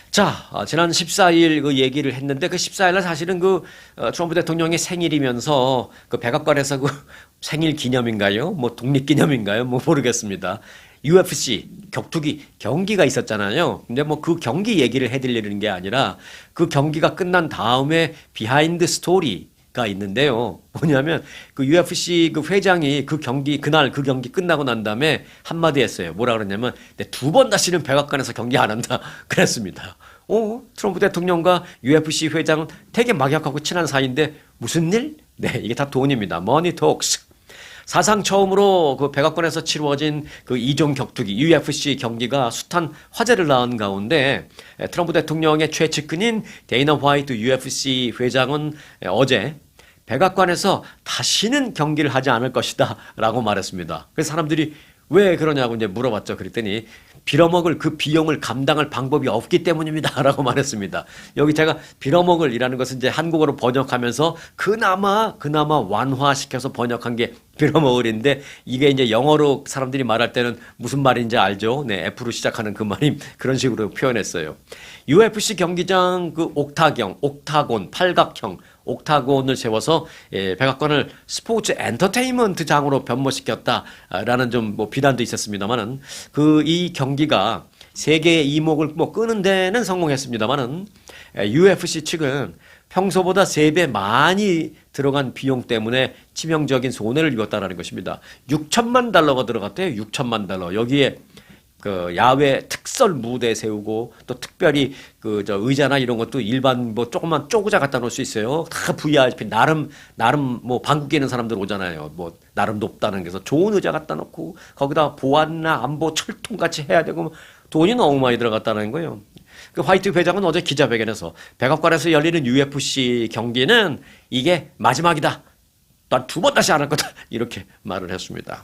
자, 지난 14일 그 얘기를 했는데 그 14일날 사실은 트럼프 대통령의 생일이면서 그 백악관에서 그 생일 기념인가요? 뭐 독립 기념인가요? 뭐 모르겠습니다. UFC 격투기 경기가 있었잖아요. 근데 뭐 그 경기 얘기를 해드리는 게 아니라 그 경기가 끝난 다음에 비하인드 스토리가 있는데요. 뭐냐면 그 UFC 그 회장이 그날 그 경기 끝나고 난 다음에 한마디 했어요. 뭐라 그러냐면 두 번 다시는 백악관에서 경기 안 한다 그랬습니다. 트럼프 대통령과 UFC 회장은 되게 막역하고 친한 사이인데 무슨 일? 네, 이게 다 돈입니다. Money talks. 사상 처음으로 그 백악관에서 치루어진 그 2종 격투기 UFC 경기가 숱한 화제를 낳은 가운데 트럼프 대통령의 최측근인 데이나 화이트 UFC 회장은 어제 백악관에서 다시는 경기를 하지 않을 것이다 라고 말했습니다. 그래서 사람들이 왜 그러냐고 이제 물어봤죠. 그랬더니 빌어먹을 그 비용을 감당할 방법이 없기 때문입니다. 라고 말했습니다. 여기 제가 빌어먹을이라는 것은 이제 한국어로 번역하면서 그나마 완화시켜서 번역한 게 빌어먹을인데 이게 이제 영어로 사람들이 말할 때는 무슨 말인지 알죠? 네, F로 시작하는 그 말이 그런 식으로 표현했어요. UFC 경기장 그 옥타곤, 팔각형, 옥타곤을 세워서 백악관을 스포츠 엔터테인먼트장으로 변모시켰다라는 좀 뭐 비난도 있었습니다만은 그 이 경기가 세계의 이목을 뭐 끄는 데는 성공했습니다만은 UFC 측은 평소보다 3배 많이 들어간 비용 때문에 치명적인 손해를 입었다라는 것입니다. 6천만 달러가 들어갔대요. 6천만 달러. 여기에 그 야외 특설 무대 세우고 또 특별히 그 저 의자나 이런 것도 일반 뭐 조그만 쪼그자 갖다 놓을 수 있어요. 다 VIP 나름 뭐 방귀 뀌는 사람들 오잖아요. 뭐 나름 높다는 게서 좋은 의자 갖다 놓고 거기다 보안이나 안보 철통 같이 해야 되고 돈이 너무 많이 들어갔다는 거예요. 그 화이트 회장은 어제 기자회견에서 백악관에서 열리는 UFC 경기는 이게 마지막이다. 난 2번 다시 안 할 거다. 이렇게 말을 했습니다.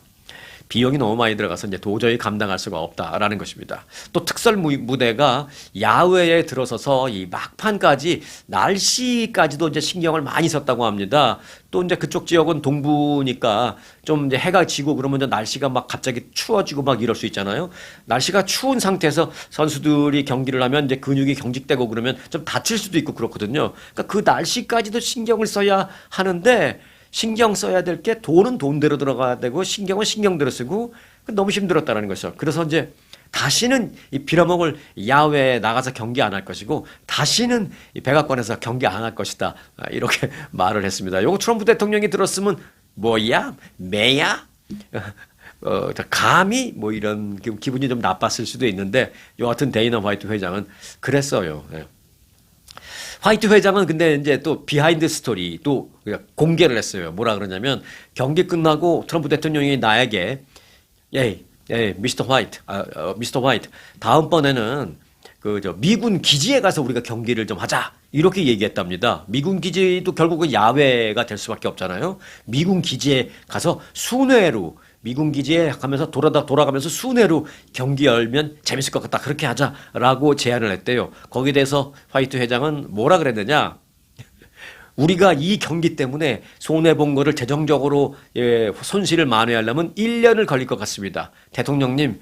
비용이 너무 많이 들어가서 이제 도저히 감당할 수가 없다라는 것입니다. 또 특설 무대가 야외에 들어서서 이 막판까지 날씨까지도 이제 신경을 많이 썼다고 합니다. 또 이제 그쪽 지역은 동부니까 좀 이제 해가 지고 그러면 이제 날씨가 막 갑자기 추워지고 막 이럴 수 있잖아요. 날씨가 추운 상태에서 선수들이 경기를 하면 이제 근육이 경직되고 그러면 좀 다칠 수도 있고 그렇거든요. 그러니까 그 날씨까지도 신경을 써야 하는데 신경 써야 될 게 돈은 돈대로 들어가야 되고 신경은 신경대로 쓰고 너무 힘들었다는 것이죠. 그래서 이제 다시는 이 빌어먹을 야외에 나가서 경기 안 할 것이고 다시는 이 백악관에서 경기 안 할 것이다. 이렇게 말을 했습니다. 요거 트럼프 대통령이 들었으면 뭐야? 매야? 감히 뭐 이런 기분이 좀 나빴을 수도 있는데 여하튼 데이나 화이트 회장은 그랬어요. 화이트 회장은 근데 이제 또 비하인드 스토리 또 공개를 했어요. 뭐라 그러냐면 경기 끝나고 트럼프 대통령이 나에게 미스터 화이트 다음번에는 미군 기지에 가서 우리가 경기를 좀 하자. 이렇게 얘기했답니다. 미군 기지도 결국은 야외가 될 수밖에 없잖아요. 미군 기지에 가서 순회로 미군 기지에 가면서 돌아가면서 순회로 경기 열면 재밌을 것 같다. 그렇게 하자라고 제안을 했대요. 거기에 대해서 화이트 회장은 뭐라 그랬느냐? 우리가 이 경기 때문에 손해본 거를 재정적으로 손실을 만회하려면 1년을 걸릴 것 같습니다. 대통령님,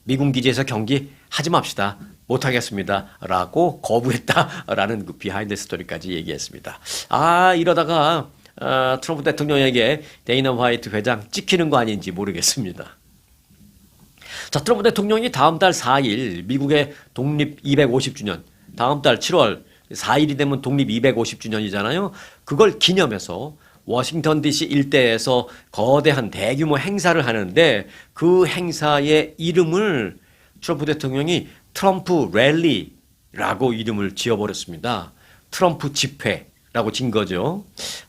미군 기지에서 경기 하지 맙시다. 못하겠습니다. 라고 거부했다라는 그 비하인드 스토리까지 얘기했습니다. 이러다가 트럼프 대통령에게 데이나 화이트 회장 찍히는 거 아닌지 모르겠습니다. 자, 트럼프 대통령이 다음 달 4일 미국의 독립 250주년, 다음 달 7월 4일이 되면 독립 250주년이잖아요. 그걸 기념해서 워싱턴 DC 일대에서 거대한 대규모 행사를 하는데 그 행사의 이름을 트럼프 대통령이 트럼프 랠리라고 이름을 지어버렸습니다. 트럼프 집회라고 진 거죠.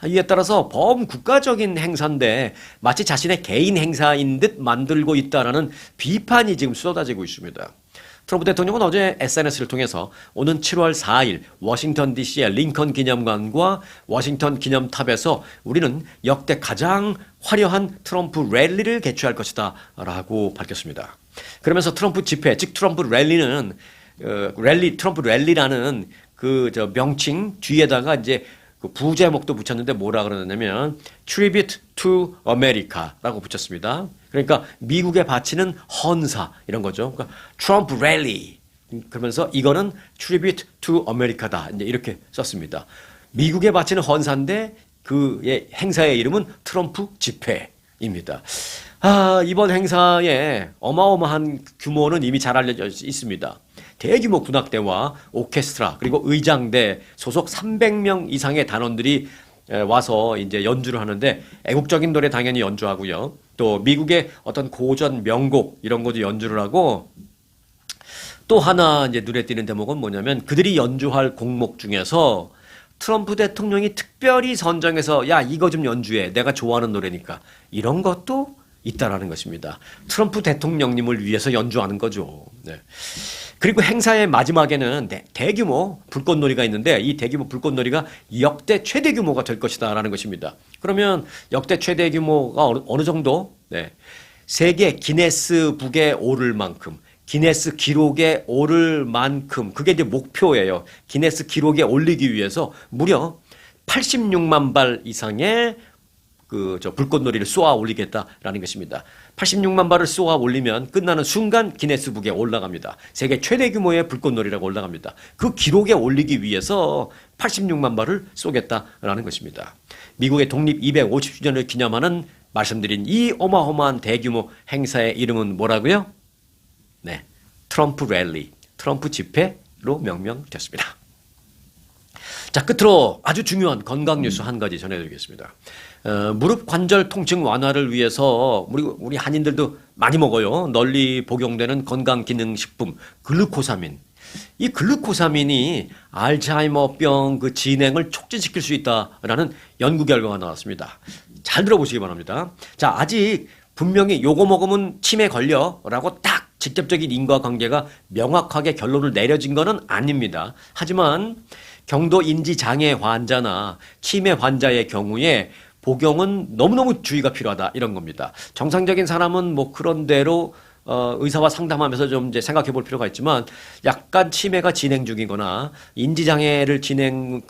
이에 따라서 범국가적인 행사인데 마치 자신의 개인 행사인 듯 만들고 있다라는 비판이 지금 쏟아지고 있습니다. 트럼프 대통령은 어제 SNS를 통해서 오는 7월 4일 워싱턴 DC의 링컨 기념관과 워싱턴 기념탑에서 우리는 역대 가장 화려한 트럼프 랠리를 개최할 것이다 라고 밝혔습니다. 그러면서 트럼프 집회, 즉 트럼프 랠리는 트럼프 랠리라는 명칭 뒤에다가 이제 그 부제목도 붙였는데 뭐라 그러냐면 Tribute to America라고 붙였습니다. 그러니까 미국에 바치는 헌사 이런 거죠. 그러니까 트럼프 랠리 그러면서 이거는 Tribute to America다 이제 이렇게 썼습니다. 미국에 바치는 헌사인데 그의 행사의 이름은 트럼프 집회입니다. 이번 행사의 어마어마한 규모는 이미 잘 알려져 있습니다. 대규모 군악대와 오케스트라 그리고 의장대 소속 300명 이상의 단원들이 와서 이제 연주를 하는데 애국적인 노래 당연히 연주하고요. 또 미국의 어떤 고전 명곡 이런 것도 연주를 하고 또 하나 이제 눈에 띄는 대목은 뭐냐면 그들이 연주할 곡목 중에서 트럼프 대통령이 특별히 선정해서 야 이거 좀 연주해 내가 좋아하는 노래니까 이런 것도 있다라는 것입니다. 트럼프 대통령님을 위해서 연주하는 거죠. 네. 그리고 행사의 마지막에는 대규모 불꽃놀이가 있는데 이 대규모 불꽃놀이가 역대 최대 규모가 될 것이다라는 것입니다. 그러면 역대 최대 규모가 어느 정도? 네. 세계 기네스북에 오를 만큼, 기네스 기록에 오를 만큼, 그게 이제 목표예요. 기네스 기록에 올리기 위해서 무려 86만 발 이상의 불꽃놀이를 쏘아 올리겠다라는 것입니다. 86만 발을 쏘아 올리면 끝나는 순간 기네스북에 올라갑니다. 세계 최대 규모의 불꽃놀이라고 올라갑니다. 그 기록에 올리기 위해서 86만 발을 쏘겠다라는 것입니다. 미국의 독립 250주년을 기념하는 말씀드린 이 어마어마한 대규모 행사의 이름은 뭐라고요? 네, 트럼프 랠리, 트럼프 집회로 명명됐습니다. 자, 끝으로 아주 중요한 건강 뉴스 한 가지 전해드리겠습니다. 무릎 관절 통증 완화를 위해서 우리 한인들도 많이 먹어요. 널리 복용되는 건강기능식품 글루코사민. 이 글루코사민이 알츠하이머병 그 진행을 촉진시킬 수 있다라는 연구 결과가 나왔습니다. 잘 들어보시기 바랍니다. 자, 아직 분명히 요거 먹으면 치매 걸려라고 딱 직접적인 인과관계가 명확하게 결론을 내려진 거는 아닙니다. 하지만 경도 인지 장애 환자나 치매 환자의 경우에 복용은 너무너무 주의가 필요하다 이런 겁니다. 정상적인 사람은 뭐 그런 대로 의사와 상담하면서 좀 이제 생각해 볼 필요가 있지만 약간 치매가 진행 중이거나 인지 장애를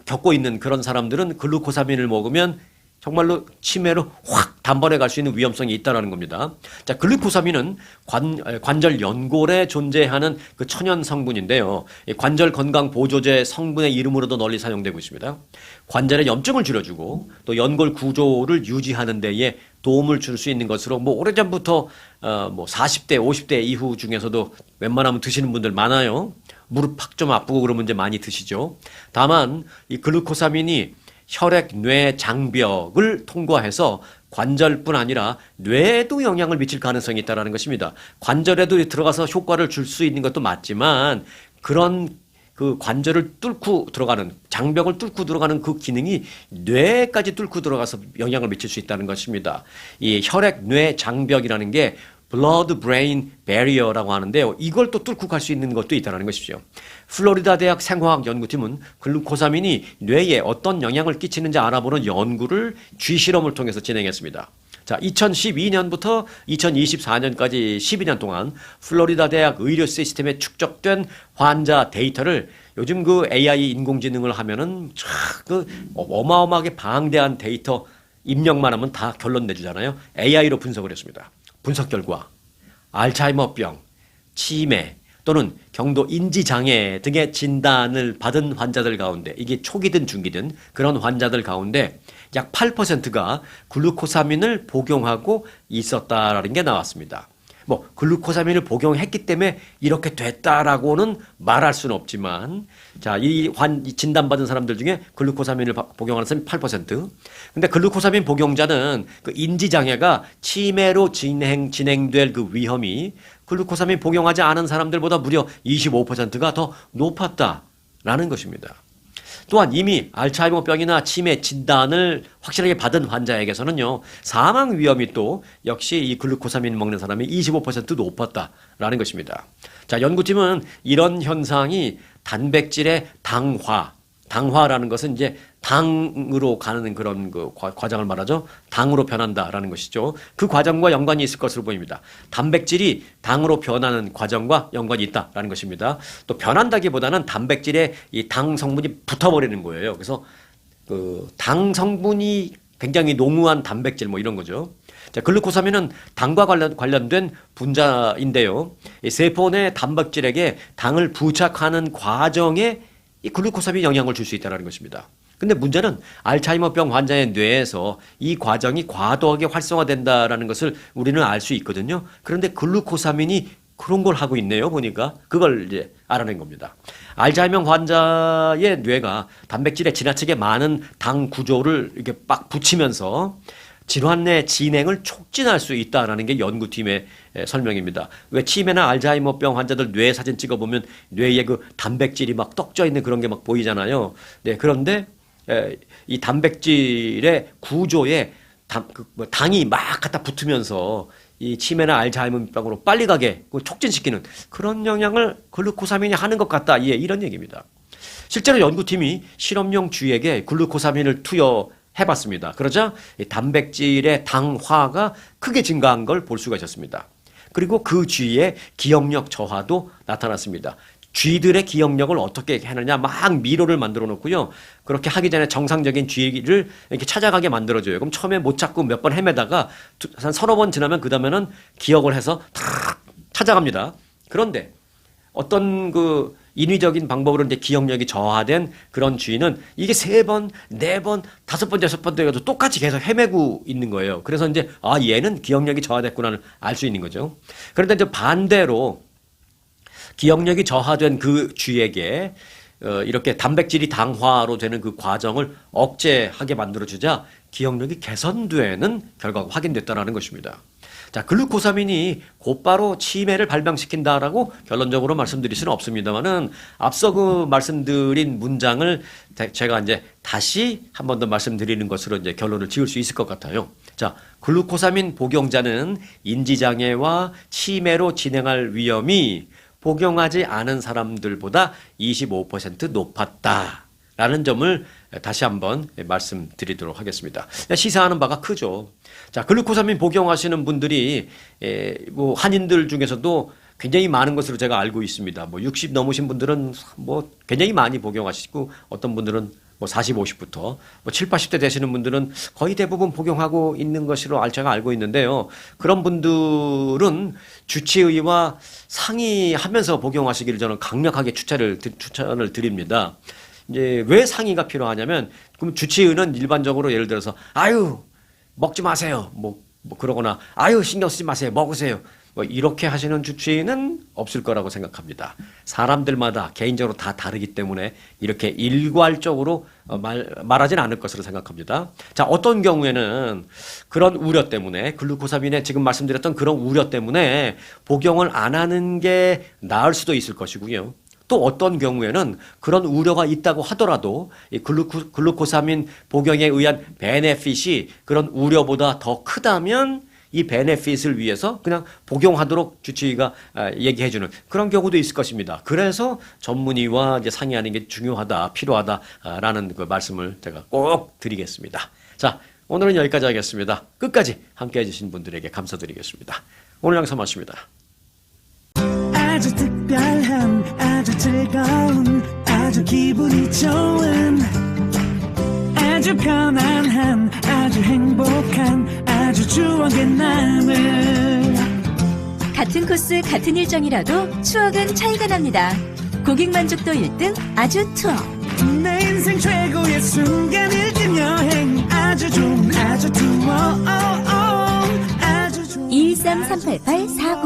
겪고 있는 그런 사람들은 글루코사민을 먹으면 정말로 치매로 확 단번에 갈 수 있는 위험성이 있다는 겁니다. 자, 글루코사민은 관절 연골에 존재하는 그 천연 성분인데요. 관절 건강 보조제 성분의 이름으로도 널리 사용되고 있습니다. 관절의 염증을 줄여주고 또 연골 구조를 유지하는 데에 도움을 줄 수 있는 것으로 뭐 오래전부터 40대, 50대 이후 중에서도 웬만하면 드시는 분들 많아요. 무릎 팍 좀 아프고 그러면 이제 많이 드시죠. 다만 이 글루코사민이 혈액, 뇌, 장벽을 통과해서 관절뿐 아니라 뇌에도 영향을 미칠 가능성이 있다는 것입니다. 관절에도 들어가서 효과를 줄 수 있는 것도 맞지만 그런 그 관절을 뚫고 들어가는 장벽을 뚫고 들어가는 그 기능이 뇌까지 뚫고 들어가서 영향을 미칠 수 있다는 것입니다. 이 혈액, 뇌, 장벽이라는 게 blood brain barrier라고 하는데요. 이걸 또 뚫고 갈 수 있는 것도 있다는 것이죠. 플로리다 대학 생화학 연구팀은 글루코사민이 뇌에 어떤 영향을 끼치는지 알아보는 연구를 쥐실험을 통해서 진행했습니다. 자, 2012년부터 2024년까지 12년 동안 플로리다 대학 의료 시스템에 축적된 환자 데이터를 요즘 그 AI 인공지능을 하면은 그 어마어마하게 방대한 데이터 입력만 하면 다 결론 내주잖아요. AI로 분석을 했습니다. 분석 결과 알츠하이머병, 치매 또는 경도 인지장애 등의 진단을 받은 환자들 가운데 이게 초기든 중기든 그런 환자들 가운데 약 8%가 글루코사민을 복용하고 있었다라는 게 나왔습니다. 뭐 글루코사민을 복용했기 때문에 이렇게 됐다라고는 말할 수는 없지만 자, 이 진단받은 사람들 중에 글루코사민을 복용하는 사람이 8%. 근데 글루코사민 복용자는 그 인지장애가 치매로 진행될 그 위험이 글루코사민 복용하지 않은 사람들보다 무려 25%가 더 높았다라는 것입니다. 또한 이미 알츠하이머병이나 치매 진단을 확실하게 받은 환자에게서는요, 사망 위험이 또 역시 이 글루코사민 먹는 사람이 25% 높았다라는 것입니다. 자, 연구팀은 이런 현상이 단백질의 당화라는 것은 이제 당으로 가는 그런 그 과정을 말하죠. 당으로 변한다라는 것이죠. 그 과정과 연관이 있을 것으로 보입니다. 단백질이 당으로 변하는 과정과 연관이 있다라는 것입니다. 또 변한다기보다는 단백질에 이 당 성분이 붙어버리는 거예요. 그래서 그 당 성분이 굉장히 농후한 단백질 뭐 이런 거죠. 자, 글루코사민은 당과 관련된 분자인데요. 이 세포 내 단백질에게 당을 부착하는 과정에 이 글루코사민이 영향을 줄 수 있다는 것입니다. 근데 문제는 알츠하이머병 환자의 뇌에서 이 과정이 과도하게 활성화된다는 것을 우리는 알 수 있거든요. 그런데 글루코사민이 그런 걸 하고 있네요. 보니까 그걸 이제 알아낸 겁니다. 알츠하이머 환자의 뇌가 단백질에 지나치게 많은 당 구조를 이렇게 막 붙이면서 질환 내 진행을 촉진할 수 있다라는 게 연구팀의 설명입니다. 왜 치매나 알츠하이머병 환자들 뇌 사진 찍어보면 뇌에 그 단백질이 막 떡져 있는 그런 게 막 보이잖아요. 네, 그런데 이 단백질의 구조에 당이 막 갖다 붙으면서 이 치매나 알츠하이머병으로 빨리 가게 촉진시키는 그런 영향을 글루코사민이 하는 것 같다. 예, 이런 얘기입니다. 실제로 연구팀이 실험용 쥐에게 글루코사민을 투여 해봤습니다. 그러자 이 단백질의 당화가 크게 증가한 걸 볼 수가 있었습니다. 그리고 그 쥐의 기억력 저하도 나타났습니다. 쥐들의 기억력을 어떻게 하느냐, 막 미로를 만들어 놓고요. 그렇게 하기 전에 정상적인 쥐를 이렇게 찾아가게 만들어줘요. 그럼 처음에 못 찾고 몇 번 헤매다가 한 서너 번 지나면 그 다음에는 기억을 해서 탁 찾아갑니다. 그런데 어떤 그 인위적인 방법으로 이제 기억력이 저하된 그런 쥐는 이게 세 번, 네 번, 다섯 번, 여섯 번 되어도 똑같이 계속 헤매고 있는 거예요. 그래서 이제 아, 얘는 기억력이 저하됐구나를 알 수 있는 거죠. 그런데 이제 반대로 기억력이 저하된 그 쥐에게 이렇게 단백질이 당화로 되는 그 과정을 억제하게 만들어주자 기억력이 개선되는 결과가 확인됐다는 것입니다. 자, 글루코사민이 곧바로 치매를 발병시킨다라고 결론적으로 말씀드릴 수는 없습니다만은 앞서 그 말씀드린 문장을 제가 이제 다시 한 번 더 말씀드리는 것으로 이제 결론을 지을 수 있을 것 같아요. 자, 글루코사민 복용자는 인지장애와 치매로 진행할 위험이 복용하지 않은 사람들보다 25% 높았다라는 점을 다시 한번 말씀드리도록 하겠습니다. 시사하는 바가 크죠. 자, 글루코사민 복용하시는 분들이 뭐 한인들 중에서도 굉장히 많은 것으로 제가 알고 있습니다. 뭐 60 넘으신 분들은 뭐 굉장히 많이 복용하시고 어떤 분들은 뭐 40, 50부터 뭐 7, 80대 되시는 분들은 거의 대부분 복용하고 있는 것으로 제가 알고 있는데요. 그런 분들은 주치의와 상의하면서 복용하시기를 저는 강력하게 추천을 드립니다. 이제 왜 상의가 필요하냐면 그럼 주치의는 일반적으로 예를 들어서 아유 먹지 마세요. 뭐 그러거나 아유 신경 쓰지 마세요. 먹으세요. 뭐 이렇게 하시는 주치의는 없을 거라고 생각합니다. 사람들마다 개인적으로 다 다르기 때문에 이렇게 일괄적으로 말하진 않을 것으로 생각합니다. 자, 어떤 경우에는 그런 우려 때문에 글루코사민에 지금 말씀드렸던 그런 우려 때문에 복용을 안 하는 게 나을 수도 있을 것이고요. 또 어떤 경우에는 그런 우려가 있다고 하더라도 이 글루코사민 복용에 의한 베네핏이 그런 우려보다 더 크다면 이 베네핏을 위해서 그냥 복용하도록 주치의가 얘기해주는 그런 경우도 있을 것입니다. 그래서 전문의와 이제 상의하는 게 중요하다, 필요하다라는 그 말씀을 제가 꼭 드리겠습니다. 자, 오늘은 여기까지 하겠습니다. 끝까지 함께 해주신 분들에게 감사드리겠습니다. 오늘 영상 마칩니다. 아주 특별한, 아주 즐거운, 아주 기분이 좋은, 아주 편안한, 아주 행복한, 아주 추억의 남을. 같은 코스 같은 일정이라도 추억은 차이가 납니다. 고객 만족도 1등 아주 투어. 내 인생 최고의 순간 1등 여행 아주 좋은 아주 투어. 아주 좋은 213-388-49